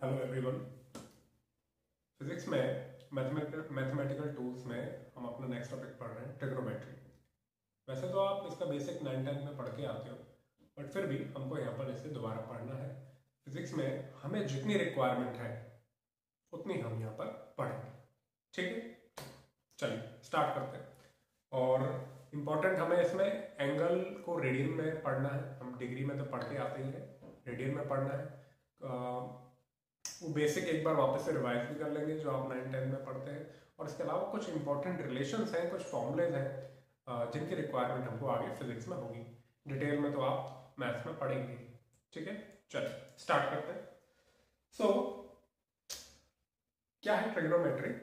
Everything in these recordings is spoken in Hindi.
Hello everyone. फिजिक्स में मैथमेटिकल टूल्स में हम अपना नेक्स्ट टॉपिक पढ़ रहे हैं ट्रिग्नोमेट्री। वैसे तो आप इसका बेसिक 9th-10th में पढ़ के आते हो, बट फिर भी हमको यहाँ पर इसे दोबारा पढ़ना है। फिजिक्स में हमें जितनी रिक्वायरमेंट है उतनी हम यहाँ पर पढ़ेंगे। ठीक है, चलिए स्टार्ट करते हैं। और इम्पॉर्टेंट हमें इसमें एंगल को रेडियन में पढ़ना है। हम डिग्री में तो पढ़ के आते ही हैं, रेडियन में पढ़ना है। वो बेसिक एक बार वापस से रिवाइज भी कर लेंगे जो आप 9th-10th में पढ़ते हैं। और इसके अलावा कुछ इंपॉर्टेंट रिलेशंस हैं, कुछ फॉर्मूलेज हैं जिनकी रिक्वायरमेंट हमको आगे फिजिक्स में होगी। डिटेल में तो आप मैथ्स में पढ़ेंगे। ठीक है, चलिए स्टार्ट करते हैं। सो क्या है ट्रिग्नोमेट्री?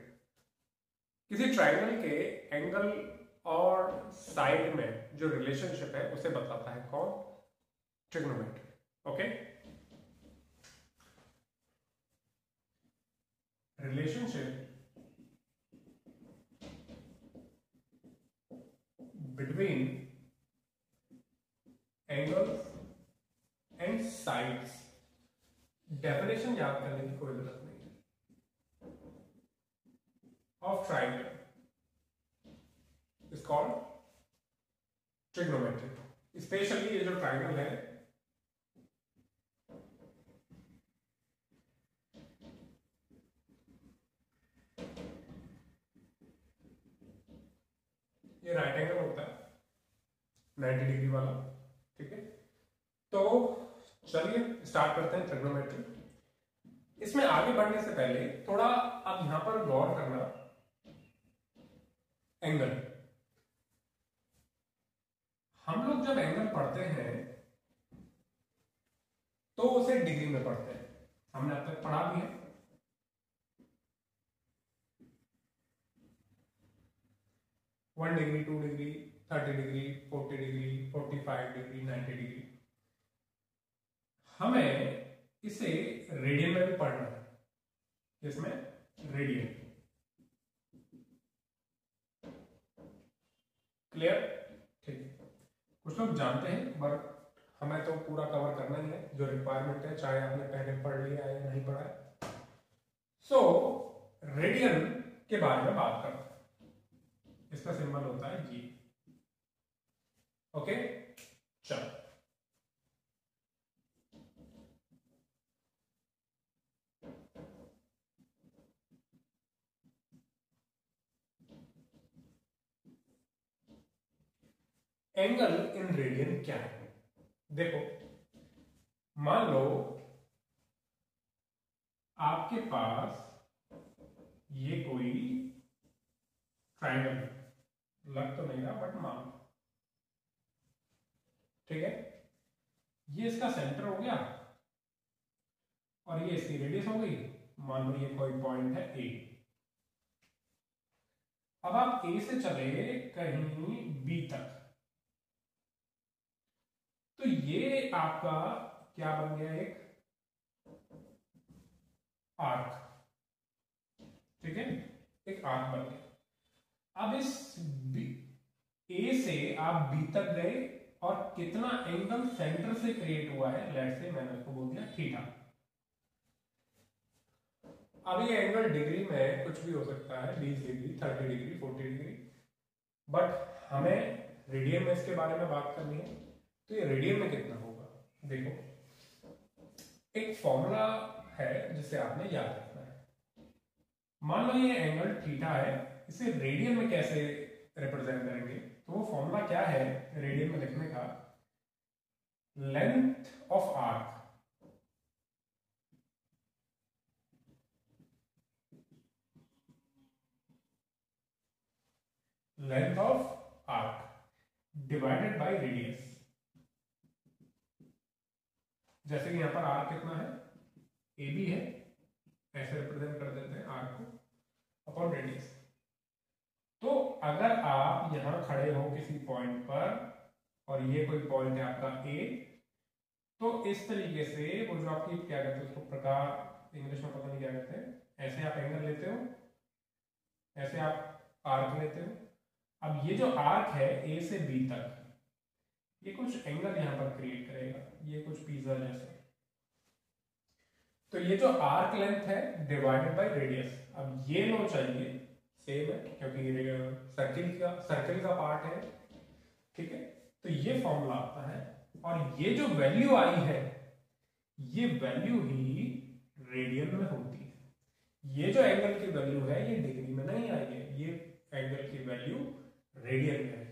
किसी ट्राइंगल के एंगल और साइड में जो रिलेशनशिप है उसे बताता है कौन? Trigonometry. Okay, relationship between angles and sides। Definition याद करने की कोई जरूरत नहीं है। Of triangle is called trigonometry. Specially ये जो ट्राइंगल है ये राइट एंगल होता है 90 डिग्री वाला। ठीक है, तो चलिए स्टार्ट करते हैं ट्रिग्नोमेट्री। इसमें आगे बढ़ने से पहले थोड़ा अब यहां पर गौर करना। एंगल, हम लोग जब एंगल पढ़ते हैं तो उसे डिग्री में पढ़ते हैं। हमने अब तक पढ़ा भी है। 1 degree, 2 degree, 30 degree, 40 degree, 45 degree, 90 degree. हमें इसे रेडियन में भी पढ़ना है। इसमें रेडियन क्लियर? ठीक है, कुछ लोग जानते हैं बट हमें तो पूरा कवर करना ही है जो रिक्वायरमेंट है, चाहे आपने पहले पढ़ लिया है या नहीं पढ़ा है। सो रेडियन के बारे में बात करते हैं। इसका सिंबल होता है जी। ओके, चलो एंगल इन रेडियन क्या है? देखो, मान लो आपके पास ये कोई ट्राइंगल लग तो नहीं रहा बट मान लो, ठीक है, ये इसका सेंटर हो गया और ये इसकी रेडियस हो गई। मान लो ये कोई पॉइंट है ए। अब आप ए से चले कहीं बी तक, तो ये आपका क्या बन गया? एक आर्क। ठीक है, एक आर्क बन गया। अब इस ए से आप बी तक गए और कितना एंगल सेंटर से क्रिएट हुआ है? लेट्स से मैंने उसको बोल दिया थीटा। अब ये एंगल डिग्री में कुछ भी हो सकता है, 20 डिग्री, 30 डिग्री, 40 डिग्री, बट हमें रेडियन में इसके बारे में बात करनी है। तो ये रेडियन में कितना होगा? देखो, एक फॉर्मूला है जिसे आपने याद रखना है। मान लो ये एंगल थीटा है, इसे रेडियन में कैसे रिप्रेजेंट करेंगे? तो वो फॉर्मूला क्या है रेडियन में लिखने का? Length of arc length of arc divided by radius. जैसे कि यहां पर आर्क कितना है? ए बी है, ऐसे रिप्रेजेंट कर देते हैं आर्क को अपॉन रेडियस। तो अगर आप यहां खड़े हो किसी पॉइंट पर और ये कोई पॉइंट है आपका ए, तो इस तरीके से वो जो आपकी क्या कहते हैं उसको, प्रकार इंग्लिश में पता नहीं क्या कहते हैं, ऐसे आप एंगल लेते हो, ऐसे आप आर्क लेते हो। अब ये जो आर्क है ए से बी तक, ये कुछ एंगल यहां पर क्रिएट करेगा, ये कुछ पिज्जा जैसा। तो तो ये जो आर्क लेंथ है डिवाइडेड बाय रेडियस, अब ये लो चाहिए सेम है क्योंकि सर्किल का पार्ट है, ठीक है। तो ये फॉर्मूला आता है और ये जो वैल्यू आई है ये वैल्यू ही रेडियन में होती है। ये जो एंगल की वैल्यू है ये डिग्री में नहीं आई है, ये एंगल की वैल्यू रेडियन में आई,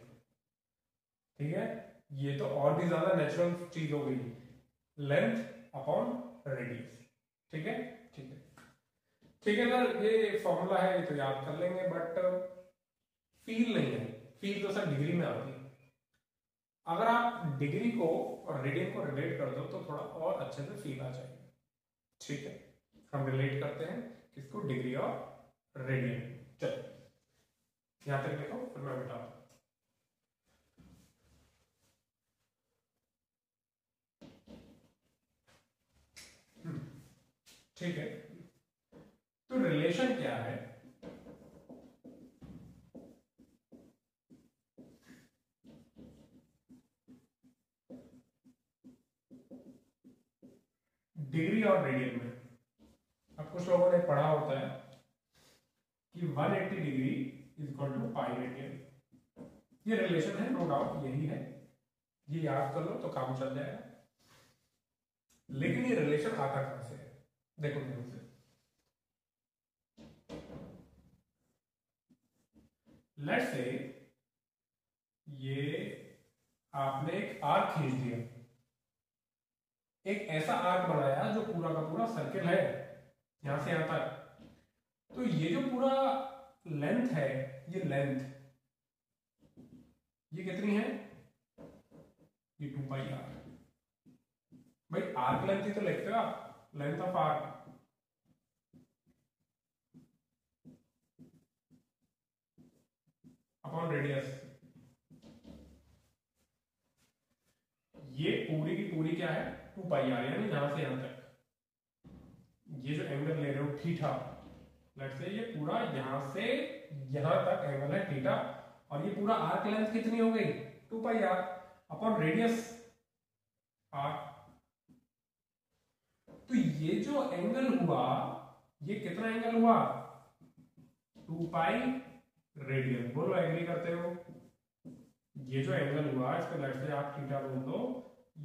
ठीक है। ये तो और भी ज्यादा नेचुरल चीज हो गई, लेंथ अपॉन रेडियस, ठीक है, ठीक है, ठीक है सर। ये फॉर्मूला है, ये तो याद कर लेंगे, बट फील नहीं है, फील तो सर डिग्री में आती है। अगर आप डिग्री को और रेडियन को रिलेट कर दो तो थोड़ा और अच्छे से फील आ जाएगा, ठीक है। हम रिलेट करते हैं किसको, डिग्री और रेडियन। चलो यहां तक देखो, फिर मैं मिटाता हूं। ठीक है, तो रिलेशन क्या है, डिग्री और रेडियन में। अब कुछ लोगों ने पढ़ा होता है कि 180 degree is equal to pi radian, ये रिलेशन है, नो डाउट यही है, ये याद कर लो तो काम चल जाएगा। लेकिन ये रिलेशन आता कहां से है, देखो ध्यान से। लेट्स से ये आपने एक आर्क खींच दिया, एक ऐसा आर्क बनाया जो पूरा का पूरा सर्किल है यहां से यहां तक। तो ये जो पूरा लेंथ है, ये लेंथ ये कितनी है, ये 2 पाई आर। भाई आर्क लेंथ ही तो लिखते हो आप, length of arc. Upon radius, ये पूरी की पूरी क्या है, 2 पाई आर, यानी यहां से यहां तक। ये जो एंगल ले रहे हो थीटा, लेट्स से ये पूरा यहां से यहां तक एंगल है थीटा, और ये पूरा आर्क लेंथ कितनी हो गई, 2 पाई आर अपॉन रेडियस आर। तो ये जो एंगल हुआ, ये कितना एंगल हुआ, 2 पाई रेडियन। बोलो एग्री करते हो, ये जो एंगल हुआ इसको लेट्स से आप थीटा बोल दो,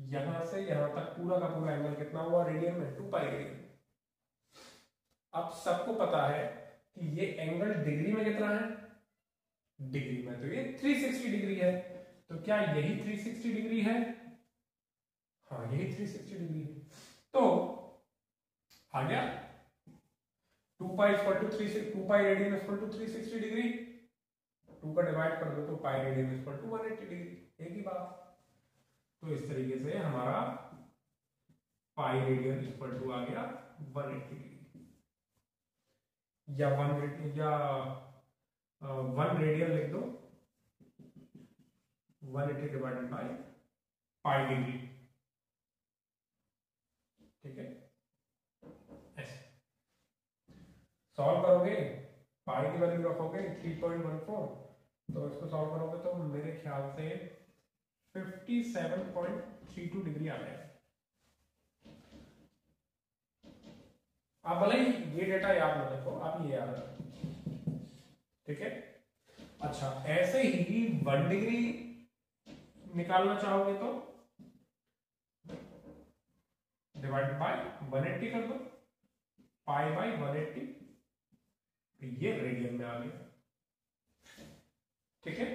यहां से यहां तक पूरा का पूरा एंगल कितना हुआ रेडियन में, 2 पाई रेडियन। अब सबको पता है कि ये एंगल डिग्री में कितना है, डिग्री में तो ये 360 डिग्री है। तो क्या यही 360 डिग्री है, हाँ यही 360 डिग्री है। तो आ गया 2 pi equal to 2 pi radian equal to 360 degree, 2 का डिवाइड कर दो तो pi radian equal to 180 degree, एक ही बात। तो इस तरीके से हमारा पाई रेडियन इक्वल टू आ गया 180 डिग्री, या 1 रेडियन लिख दो, 180 डिवाइडेड बाय पाई डिग्री, ठीक है। ऐसे सॉल्व करोगे, पाई की वैल्यू रखोगे 3.14, तो इसको सॉल्व करोगे तो मेरे ख्याल से 57.32 डिग्री आ जाएगा। आप भले ही ये डेटा याद ना रखो, आप ये याद रखो, ठीक है। अच्छा, ऐसे ही 1 डिग्री निकालना चाहोगे तो डिवाइड बाय 180 कर दो, पाई बाय 180, ये रेडियन में आ गया, ठीक है।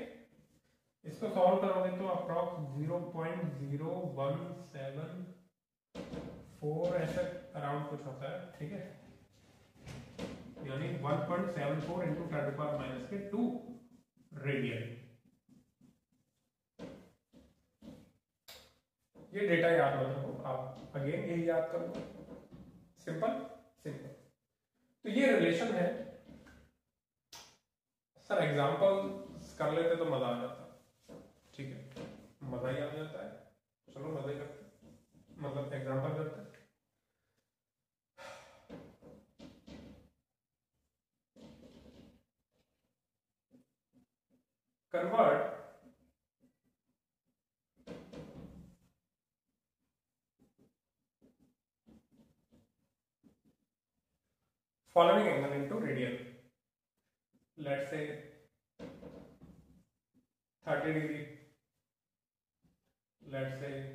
इसको सॉल्व करोगे तो अप्रॉक्स 0.0174 ऐसा अराउंड कुछ होता है, ठीक है, यानी 1.74 इंटू 10⁻⁻2 रेडियन। ये डेटा याद रखो आप, अगेन यही याद करो, सिंपल सिंपल। तो ये रिलेशन है सर, एग्जांपल कर लेते तो मजा आ जाता, ठीक है, मजा ही आ जाता है। चलो मजा ही करते, मतलब एग्जांपल करते हैं। convert following angle into radian. Let's say 30 degree. Let's say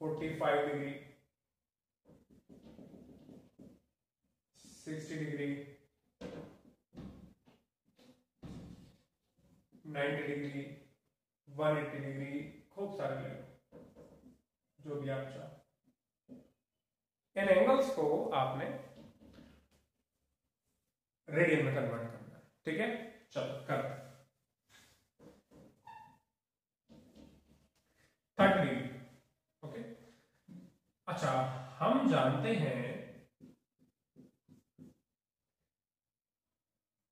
45 degree, 60 degree, 90 degree, 180 degree, खूब सारे ले लो, जो भी आप चाहो। इन एंगल्स को आपने रेडियन में कन्वर्ट करना है, ठीक है। चलो कर 30 डिग्री, ओके। अच्छा, हम जानते हैं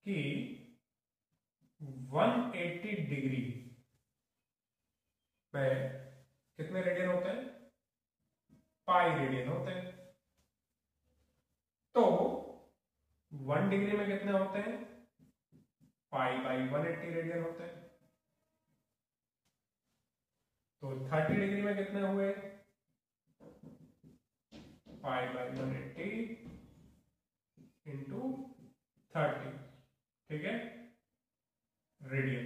कि 180 डिग्री में कितने रेडियन होते हैं? पाई रेडियन होते हैं। तो 1 डिग्री में कितने होते हैं? पाई बाई 180 रेडियन होते हैं। तो 30 डिग्री में कितने हुए? पाई बाई 180 इंटू 30, ठीक है, रेडियन।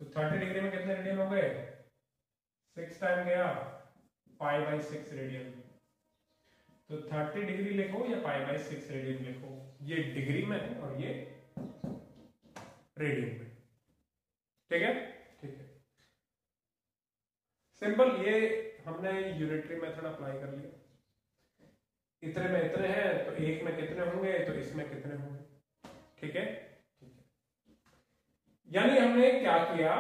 तो 30 डिग्री में कितने रेडियन हो गए? 6 टाइम गया, पाई बाई 6 रेडियन। तो 30 डिग्री लिखो या पाई बाई 6 रेडियन लिखो, ये डिग्री में है और ये रेडियन में, ठीक है। ठीक है, सिंपल। ये हमने यूनिटरी मेथड अप्लाई कर लिया। इतने में इतने हैं तो एक में कितने होंगे, तो इसमें कितने होंगे, ठीक है। ठीक है, यानी हमने क्या किया,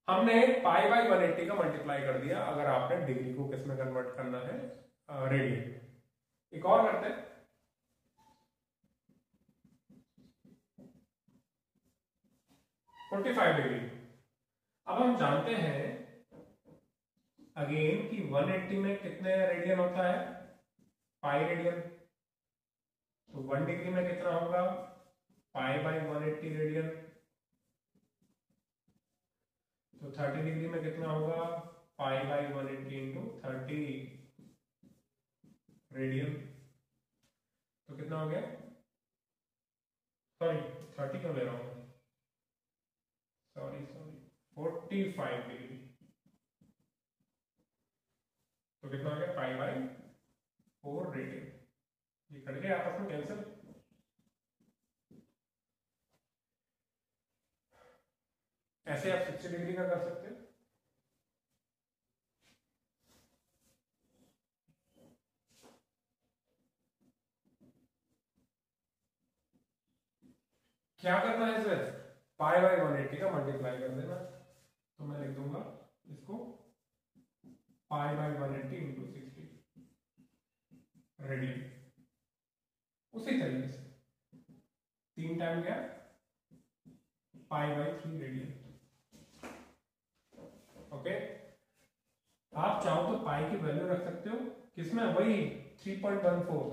हमने पाई बाई 180 का मल्टीप्लाई कर दिया, अगर आपने डिग्री को किस में कन्वर्ट करना है, रेडियन में। एक और करते हैं, फोर्टी 45 डिग्री। अब हम जानते हैं अगेन कि 180 में कितने रेडियन होता है? Pi radian. तो 1 डिग्री में कितना होगा? Pi by 180 radian. तो 30 डिग्री में कितना होगा? Pi by 180 into 30 radian. तो कितना हो गया? सॉरी 30 क्यों ले रहा हूं, सॉरी 45 डिग्री। तो कितना हो गया? Pi by 4 radian. ये कट गया आपस में कैंसिल। ऐसे आप 60 डिग्री का कर सकते हो। क्या करना है सर? पाई बाई 180 का मल्टीप्लाई कर देना। तो मैं लिख दूंगा इसको पाई बाई 180 इंटू 60 रेडियन। उसी तरीके से 3 टाइम गया, पाई बाई 3 रेडियन, ओके। आप चाहो तो पाई की वैल्यू रख सकते हो किसमें, वही 3.14।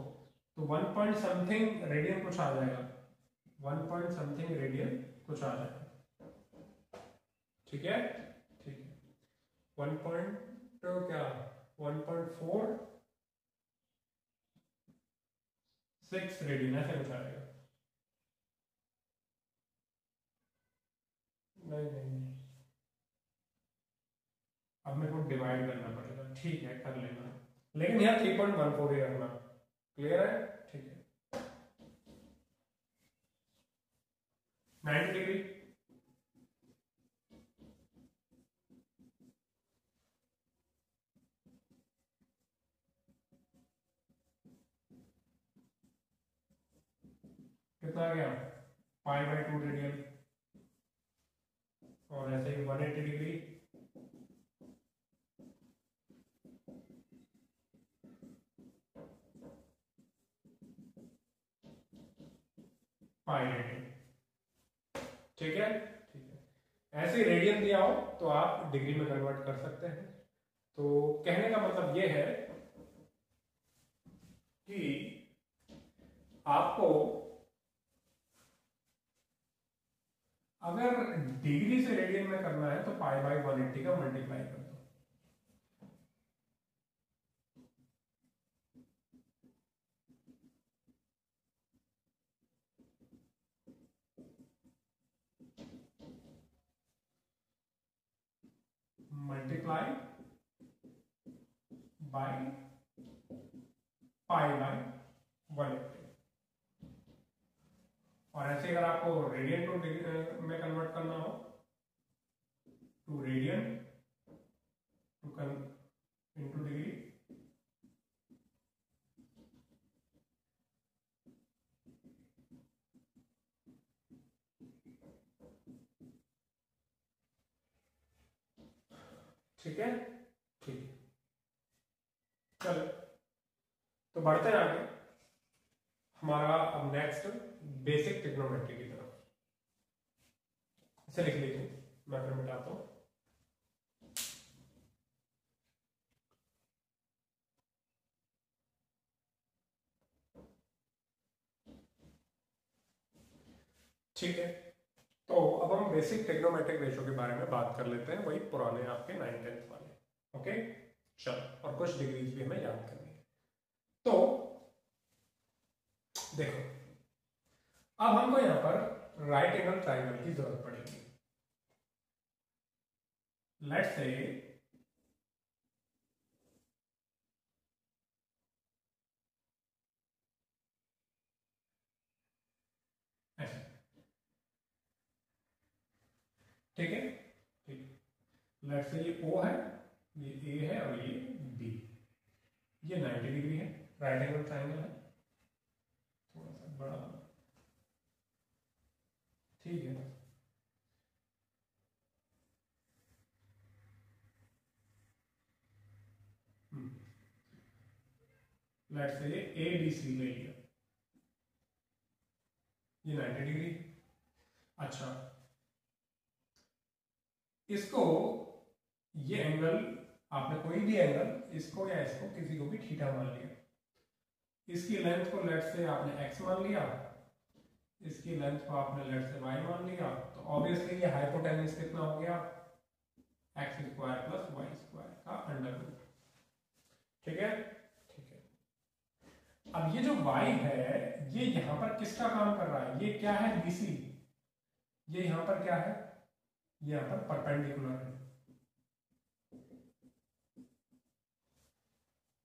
तो 1 पॉइंट समथिंग रेडियन कुछ आ जाएगा, 1 पॉइंट समथिंग रेडियन कुछ आ जाएगा, ठीक है। ठीक है, 1 पॉइंट क्या 1.46 रेडियन ऐसे कुछ आएगा। नहीं नहीं नहीं, अब मेरे को डिवाइड करना पड़ेगा, ठीक है कर लेना, लेकिन यहाँ 3.14 ही रखना, क्लियर है। ठीक है, 90 डिग्री। कितना आ गया? Pi by 2 radian. और ऐसे ही 180 डिग्री, पाई रेडियन, ठीक है। ठीक है, ऐसे रेडियन दिया हो तो आप डिग्री में कन्वर्ट कर सकते हैं। तो कहने का मतलब ये है कि आपको अगर डिग्री से रेडियन में करना है तो पाई बाई 180 का मल्टीप्लाई कर दो। Multiply by pi by 180। और ऐसे अगर आपको रेडियन टू में कन्वर्ट करना हो, to radian to into degree, ठीक है, ठीक है। चलो तो बढ़ते हैं आगे हमारा अब नेक्स्ट बेसिक ट्रिग्नोमेट्री की तरफ। इसे लिख लीजिए, मैं फिर मिटाता हूं। ठीक है, तो अब हम बेसिक ट्रिग्नोमेट्रिक रेशो के बारे में बात कर लेते हैं, वही पुराने आपके 9th-10th वाले। ओके चलो, और कुछ डिग्रीज भी हमें याद करनी है। तो देखो, अब हमको यहां पर राइट एंगल ट्राइंगल की जरूरत पड़ेगी। लेट्स से ऐसे, ठीक है, ठीक। लेट्स से ये O है, ये A है और ये B, ये 90 डिग्री है, राइट एंगल ट्राइंगल है, थोड़ा सा बड़ा, ठीक है। लेट्स से ये ABC ले लिया, ये 90 डिग्री। अच्छा, इसको, ये एंगल, आपने कोई भी एंगल, इसको या इसको, किसी को भी थीटा मान लिया, इसकी लेंथ को लेट्स से आपने x मान लिया, इसकी लेंथ को आपने लेट्स से y मान लिया, तो ऑब्वियसली ये हाइपोटेन्यूज कितना हो गया, x square plus y square का अंडर रूट। ठीक है, ठीक है। अब ये जो y है, ये यहां पर किसका काम कर रहा है, ये क्या है, BC, ये यहां पर क्या है, ये यहां पर परपेंडिकुलर है।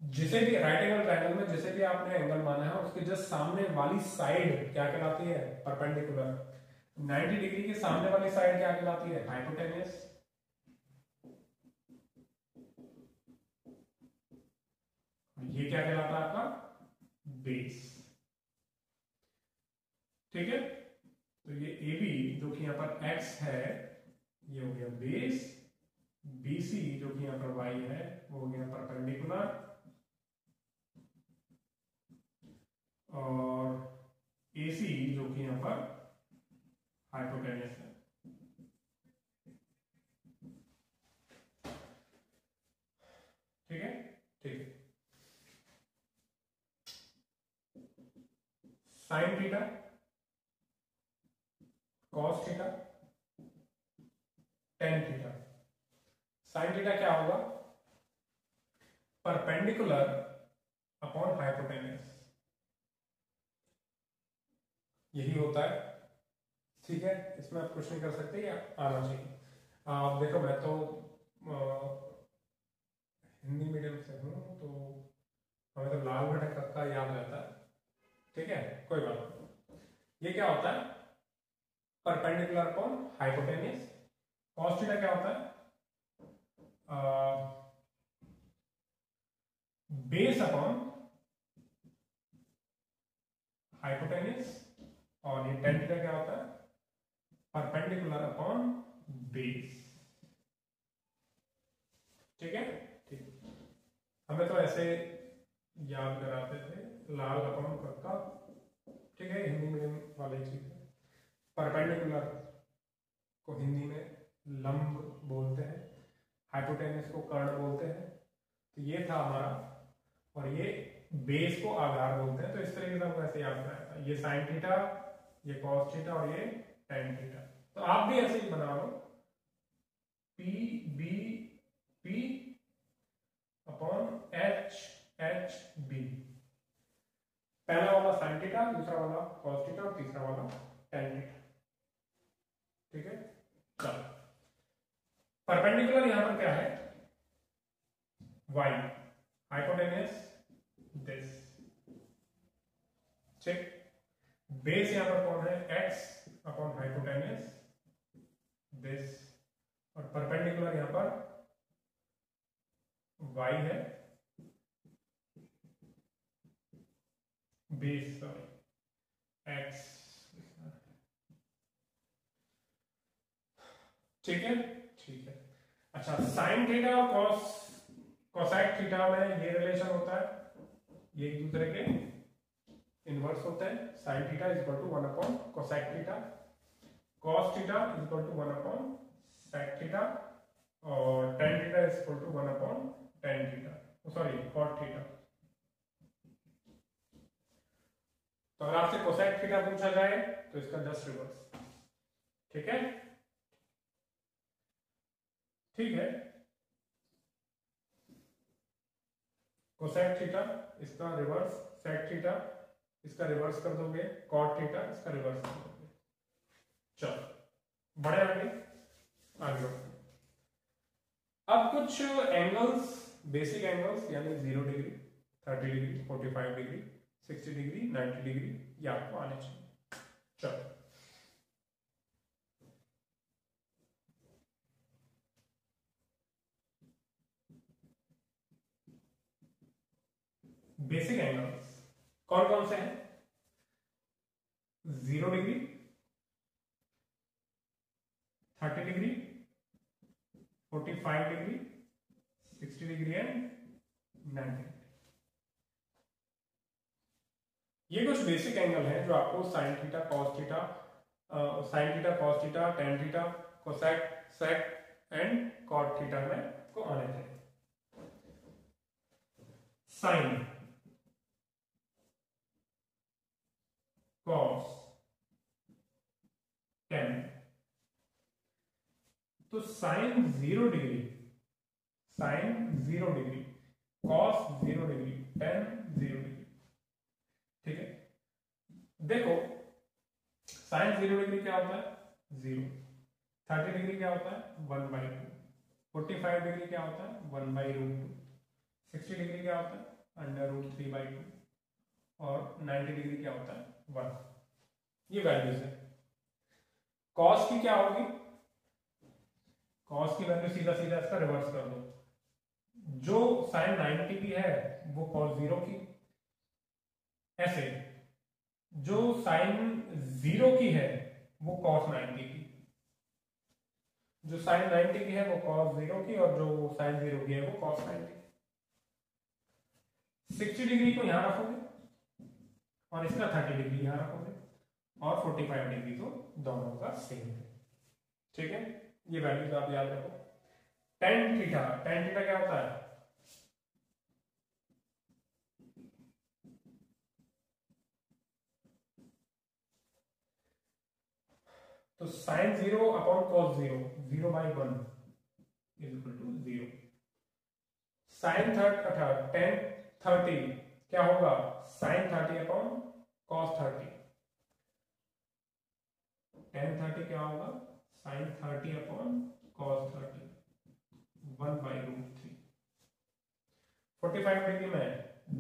जिसे भी राइट एंगल ट्रायंगल में जिसे भी आपने एंगल माना है, उसके जस्ट सामने वाली साइड क्या कहलाती है, परपेंडिकुलर। 90 डिग्री के सामने वाली साइड क्या कहलाती है, हाइपोटेन्यूस। ये क्या कहलाता है आपका, बेस। ठीक है, तो ये AB जो कि यहां पर x है, ये हो गया बेस, BC जो कि यहां पर y है, वो हो गया परपेंडिकुलर, और AC जो कि यहां पर हाइपोटेन्यूस है। ठीक है, ठीक है। Sign theta, cos theta, tan theta. Sine theta क्या होगा, परपेंडिकुलर अपॉन हाइपोटेन्यूस, यही होता है। ठीक है, इसमें आप कुछ नहीं कर सकते, या आना चाहिए। आप देखो, मैं तो हिंदी मीडियम से हूँ, तो हमें तो लाल बटा कक्का याद रहता है। ठीक है, कोई बात नहीं। ये क्या होता है, perpendicular upon hypotenuse. Cos theta क्या होता है, बेस अपॉन हाइपोटेन्यूस, और ये टेन थीटा क्या होता है, परपेंडिकुलर अपॉन बेस। ठीक है, ठीक। हमें तो ऐसे याद कराते थे, लाल अपॉन कक्का। ठीक है, हिंदी मीडियम वाली चीज है। परपेंडिकुलर को हिंदी में लंब बोलते हैं, हाइपोटेन्यूस को कर्ण बोलते हैं। तो ये था हमारा, और ये बेस को आधार बोलते हैं। तो इस तरीके से हमको ऐसे याद कराया था, ये साइन थीटा, ये कॉस थीटा और ये टेन थीटा। तो आप भी ऐसे ही बना लो, P B P upon H H B. पहला वाला साइन थीटा, दूसरा वाला कॉस थीटा और तीसरा वाला टेन थीटा। ठीक है, चलो परपेंडिकुलर यहां पर क्या है, y, हाइपोटेन्यूस दिस। ठीक, बेस यहां पर कौन है, x अपॉन हाइपोटेन्यूस दिस, और परपेंडिकुलर यहां पर y है, बेस सॉरी x। ठीक है, ठीक है। अच्छा, साइन थीटा और कोसेक थीटा में ये रिलेशन होता है, ये एक दूसरे के इनवर्स होते हैं। Sine theta is equal to 1 upon cosec theta, cos theta is equal to 1 upon sec theta, और tan theta is equal to 1 upon tan theta, sorry cot theta. तो अगर आपसे कोसेक थीटा पूछा जाए तो इसका जस्ट रिवर्स। ठीक है, ठीक है, कोसेक थीटा इसका रिवर्स, सेक थीटा इसका रिवर्स कर दोगे, कॉट थीटा इसका रिवर्स कर दोगे। चलो बढ़े आगे, आगे अब कुछ एंगल्स, बेसिक एंगल्स यानी 0 degree, 30 degree, 45 degree, 60 degree, 90 degree, ये आपको आने चाहिए। चलो बेसिक एंगल्स कौन कौन से हैं, 0 degree, 30 degree, 45 degree, 60 degree and 90 degree. ये कुछ बेसिक एंगल हैं जो आपको sine theta, cos theta, sine theta, cos theta, tan theta, cosec, sec and cot theta में को आने चाहिए। साइन, कॉस, टेन, तो sine 0 degree, sine 0 degree, cos 0 degree, tan 0 degree. ठीक है, देखो साइन 0 डिग्री क्या होता है, 0, 30 डिग्री क्या होता है 1/2, 45 डिग्री क्या होता है 1/√2, 60 डिग्री क्या होता है √3/2, और 90 डिग्री क्या होता है 1। ये वैल्यूज है। कॉस की क्या होगी, कॉस की वैल्यू सीधा सीधा इसका रिवर्स कर दो, जो साइन 90 की है वो कॉस 0 की, ऐसे जो साइन 0 की है वो कॉस 90 की, जो साइन 90 की है वो कॉस 0 की, और जो साइन 0 की है वो कॉस 90। 60 डिग्री को यहां रखोगे और इसका 30 डिग्री यहां रखोगे, और 45 डिग्री तो दोनों का सेम है। ठीक है, ये वैल्यूज आप याद रखो। टेन थीटा, टेन थीटा क्या होता है, तो sine 0 upon cos 0, 0/1 is equal to 0। Sine 30 क्या होगा, साइन 30 अपॉन कॉस 30, टेन 30 क्या होगा, साइन 30 अपॉन कॉस 30, 1/√3। 45 डिग्री में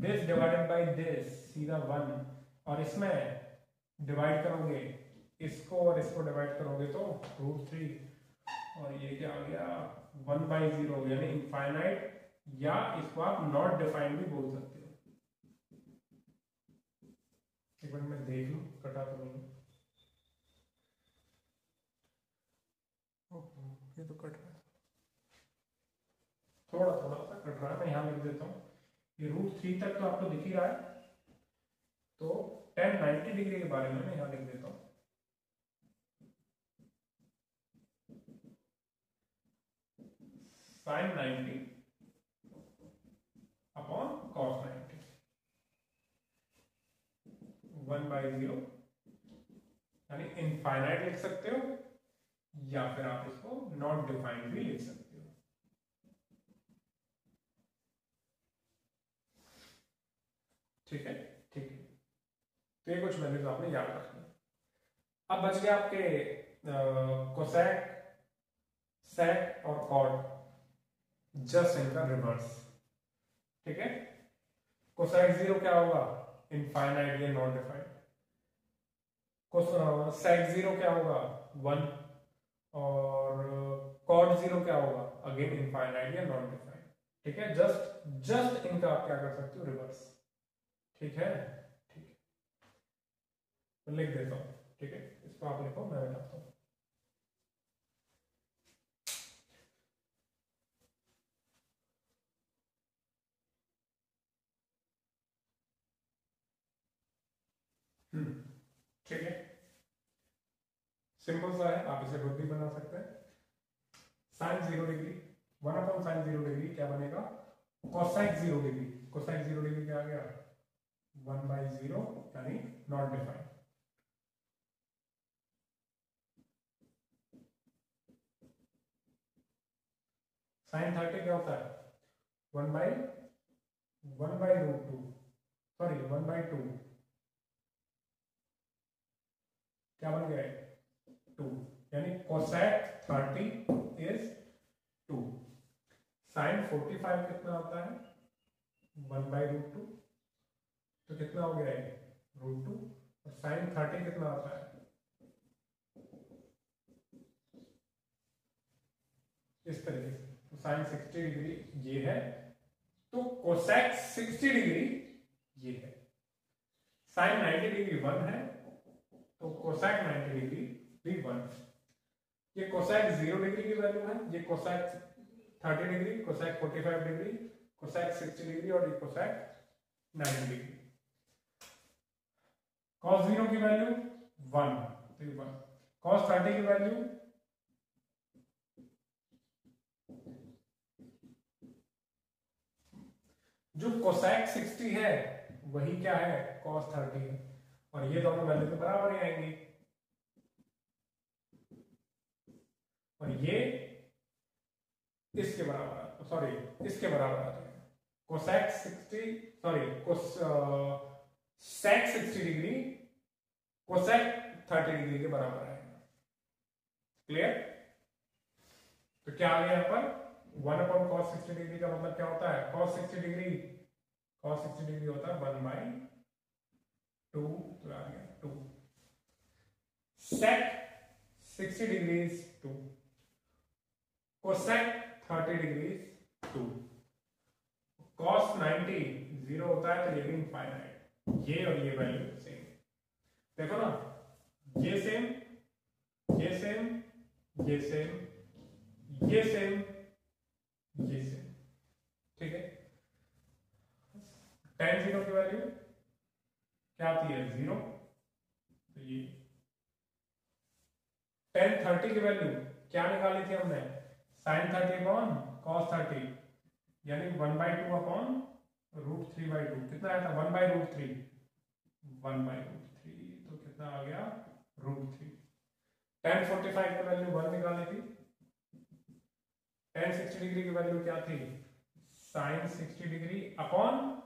दिस डिवाइडेड बाय दिस, सीधा 1, और इसमें डिवाइड करोगे, इसको और इसको डिवाइड करोगे तो √3, और ये क्या आ गया 1/0, यानी इनफाइनाइट, या इसको आप नॉट डिफाइंड भी बोल सकते हो। एक मिनट मैं देख लूं कटा तो नहीं, ये तो कट रहा है, थोड़ा थोड़ा सा कट रहा है, मैं यहां लिख देता हूं। ये √3 तक तो आपको दिख ही रहा है, तो 1090 डिग्री के बारे में मैं यहां लिख देता हूं। साइन 90 अपॉन कॉस 90, 1/0, यानी इनफाइनाइट लिख सकते हो, या फिर आप इसको नॉट डिफाइंड भी लिख सकते हो। ठीक है, ठीक है। तो ये कुछ वैल्यूज आपने याद रखनी। अब बच गया आपके कोसेक, सेक और कॉट, जस्ट इनका रिवर्स। ठीक है, कोसेक 0 क्या होगा? इनफाइनाइट या नॉट डिफाइंड। सेक 0 क्या होगा? 1। और कॉट 0 क्या होगा? अगेन इनफाइनाइट या नॉट डिफाइंड। ठीक है, जस्ट इनका आप क्या कर सकते हो? रिवर्स। ठीक है, ठीक है, तो लिख देता हूं। ठीक है, इसको आप लिखो, मैं बताता हूं। ठीक है, सिंपल सा है, आप इसे खुद भी बना सकते हैं। साइन 0 डिग्री, 1/sin 0 डिग्री क्या बनेगा? कोसाइक 0 डिग्री। कोसाइक 0 डिग्री क्या आ गया? 1/0 यानी नॉट डिफाइंड। साइन 30 क्या होता है? 1/√2, सॉरी 1/2, क्या बन गया? 2, यानी कोसेक 30 इज 2। साइन 45 कितना होता है? 1/√2, तो कितना हो गया है? √2। और साइन 30 कितना होता है? इस तरीके से। तो साइन 60 डिग्री ये है, तो कोसेक 60 डिग्री ये है। साइन 90 डिग्री 1 है, तो कोसेक 90 डिग्री भी 1। ये कोसेक 0 डिग्री की वैल्यू है, ये cosec 30 degree, cosec 45 degree, cosec 60 degree और ये कोसेक 90 डिग्री। cos 0 की वैल्यू 1, तो 1। cos 30 की वैल्यू जो कोसेक 60 है वही क्या है? cos 30 है। और ये दोनों वैल्यू तो बराबर ही आएंगी, और ये इसके बराबर, सॉरी इसके बराबर आ जाएगा। Cosec 60, sorry sec 60 degree cosec 30 degree के बराबर आएगा। क्लियर? तो क्या आ गया यहाँ पर? 1/cos 60 डिग्री का मतलब क्या होता है? cos 60 डिग्री होता है 1/2, तो आ गया 2। sec 60 degree 2, cosec 30 degree 2, cos 90 0 होता है, तो ये भी इनफाइनाइट। ये और ये वैल्यू सेम। देखो ना, ये सेम, ये सेम, ये सेम, ये सेम, ये सेम। ठीक है, tan 0 की वैल्यू क्या आती है? 0। तो ये tan 30 की वैल्यू क्या निकाली थी हमने? sin 30 अपॉन cos 30, यानी 1/2/√3/2। कितना आया था? 1/√3, 1/√3, तो कितना आ गया? √3। tan 45 की वैल्यू 1 निकाली थी। tan 60 डिग्री की वैल्यू क्या थी? sin 60 degree upon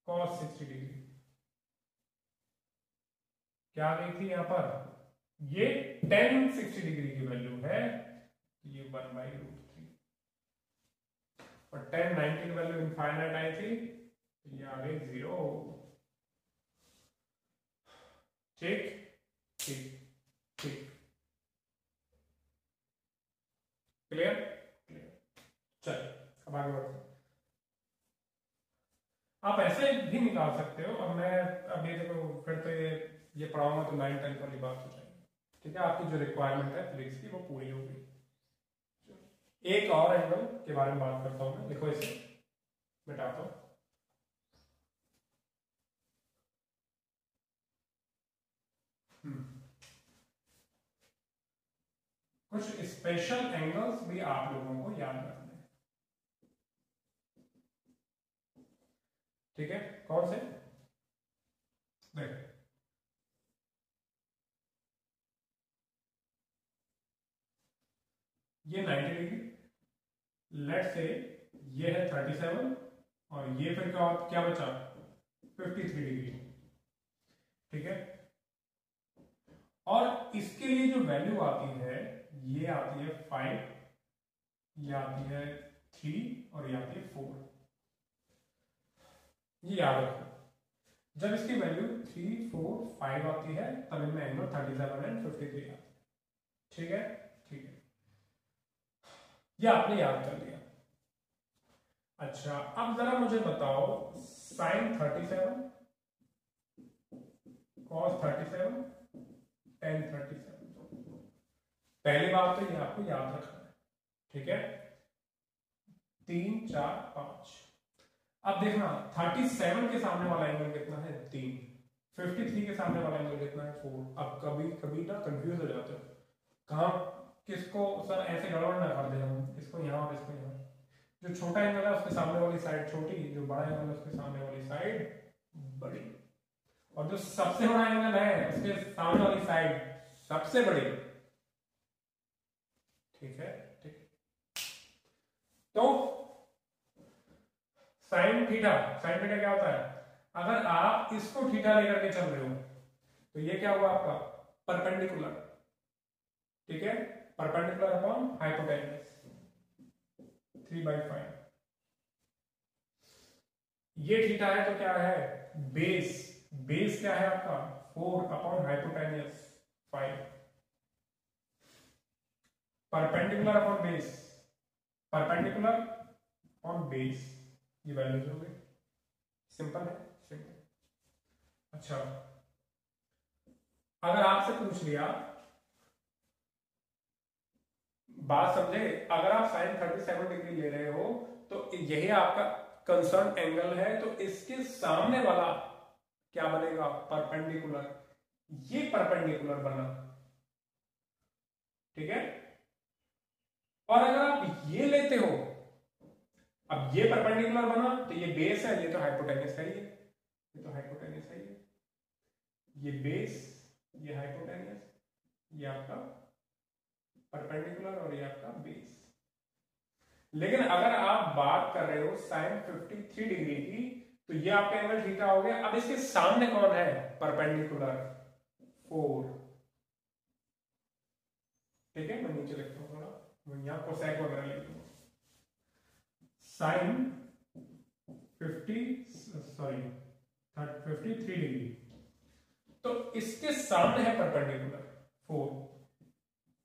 cos 60 degree. क्या आ गई थी यहां पर? ये tan 60 डिग्री की वैल्यू है, तो ये 1/√3। और tan 90 की वैल्यू इनफाइनाइट आई थी, तो ये आ गई 0। ठीक, ठीक, ठीक। क्लियर? क्लियर। चलिए अब आगे बढ़ते हैं। आप ऐसे भी निकाल सकते हो। अब मैं, अब ये देखो, फिर तो ये पढ़ाऊंगा तो 9 10 वाली बात हो जाएगी। ठीक है, आपकी जो रिक्वायरमेंट है फिजिक्स की वो पूरी होगी। एक और एंगल के बारे में बात करता हूं मैं। देखो इसे मिटाता हूं। कुछ स्पेशल एंगल्स भी आप लोगों को याद रखने हैं। ठीक है, कौन से? देखो, ये 90 डिग्री, लेट्स से ये है 37 और ये फिर क्या बचा 53 डिग्री, ठीक है। और इसके लिए जो वैल्यू आती है ये आती है 5, ये आती है 3 और ये आती है 4। ये याद रखो, जब इसकी वैल्यू 3, 4, 5 आती है तब इनमें एंगल 37 एंड 53 आता है, ठीक है, ठीक है। ये आपने याद कर लिया। अच्छा, अब जरा मुझे बताओ साइन 37, कॉस 37, टेन 37। पहली बात तो ये आपको याद रखना है, ठीक है। 3, 4, 5। अब देखना 37 के सामने वाला एंगल कितना है 3, 53 के सामने वाला एंगल कितना है 4। अब कभी कभी ना कंफ्यूज हो जाते हो, कहाँ किसको सर ऐसे गड़बड़ ना कर दे हम, इसको यहाँ और इसको यहाँ। जो छोटा एंगल है उसके सामने वाली साइड छोटी, जो बड़ा एंगल है उसके सामने वाली साइड बड़ी, और जो सबसे बड़ा एंगल है उसके सामने वाली साइड सबसे बड़ी, ठीक है, ठीक। तो साइन थीटा क्या होता है, अगर आप इसको थीटा लेकर के चल रहे हो तो ये क्या हुआ आपका परपेंडिकुलर, ठीक है, परपेंडिकुलर अपॉन हाइपोटेन्यूज 3/5। ये थीटा है तो क्या है बेस, बेस क्या है आपका 4 upon hypotenuse 5। Perpendicular upon base, perpendicular upon base, ये वैल्यूज हो गई। सिंपल है, सिंपल। अच्छा, अगर आपसे पूछ लिया, बात समझे, अगर आप साइन 37 डिग्री ले रहे हो तो यही आपका कंसर्न एंगल है, तो इसके सामने वाला क्या बनेगा परपेंडिकुलर, ये परपेंडिकुलर बना, ठीक है। और अगर आप ये लेते हो, अब ये परपेंडिकुलर बना तो ये बेस है, ये तो हाइपोटेन्यूस है, ये तो हाइपोटेन्यूस है, ये बेस, ये हाइपोटेन्यूस, ये आपका परपेंडिकुलर और ये आपका बेस। लेकिन अगर आप बात कर रहे हो साइन 53 डिग्री की तो ये आपका एंगल थीटा हो गया। अब इसके सामने कौन है परपेंडिकुलर 4, ठीक है। मैं नीचे लिखता हूं थोड़ा, मैं यहां कोसेक वगैरह लिख दूंगा। साइन 53 डिग्री, तो इसके सामने है perpendicular 4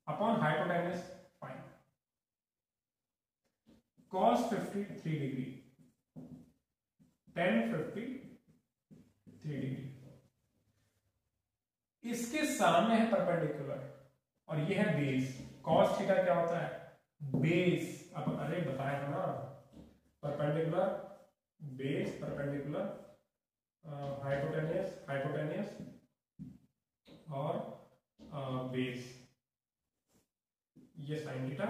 upon hypotenuse 5, cos 53 degree, tan 53 degree, इसके सामने है परपेंडिकुलर और ये है बेस। cos थीटा क्या होता है बेस, अब अरे बताया था ना, perpendicular base, perpendicular hypotenuse, hypotenuse और बेस, ये साइन थीटा,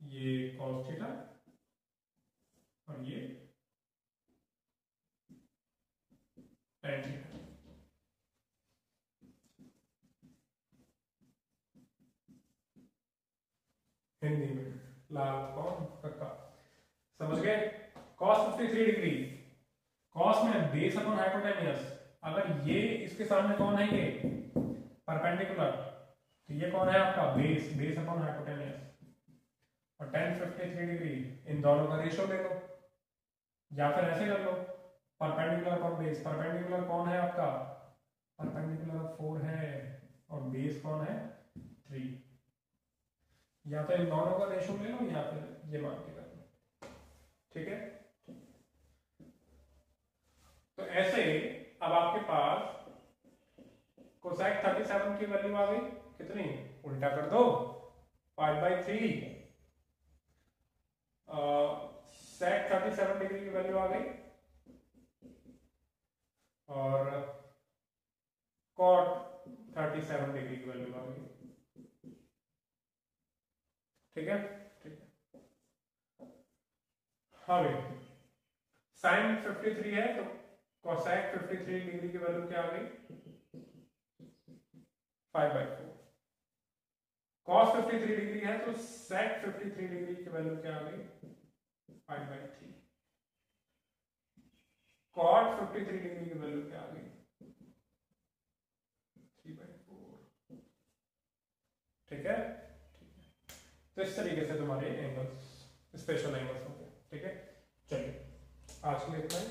ये cos थीटा और ये tan थीटा। हिंदी में लाल कौन कक्का, समझ गए। cos 53 डिग्री, cos में बेस अपॉन हाइपोटेन्यूस, अगर ये इसके सामने कौन है ये परपेंडिकुलर, तो ये कौन है आपका बेस, बेस अपॉन हाइपोटेन्यूस। और tan 53 डिग्री, इन दोनों का रेशो ले लो या फिर ऐसे कर लो परपेंडिकुलर अपॉन बेस। परपेंडिकुलर कौन है आपका, परपेंडिकुलर 4 है और बेस कौन है 3, या तो इन दोनों का रेशो ले लो या फिर ये मान के कर लो, ठीक है। तो ऐसे अब आपके पास कोसेक 37 की वैल्यू आ गई, कितनी, उल्टा कर दो 5/3, सेक 37 डिग्री की वैल्यू आ गई और कॉट 37 डिग्री की वैल्यू आ गई, ठीक है, ठीक है। हाँ भाई, साइन 53 है तो कोसेक 53 डिग्री की वैल्यू क्या आ गई 5/4, cos 53 डिग्री है तो sec 53 डिग्री की वैल्यू क्या आ गई 5/3। cot 53 डिग्री की वैल्यू क्या आ गई 3/4। ठीक है, तो इस तरीके से तुम्हारे एंगल्स स्पेशल एंगल्स होंगे। ठीक है, चलिए आज के लिए इतना ही।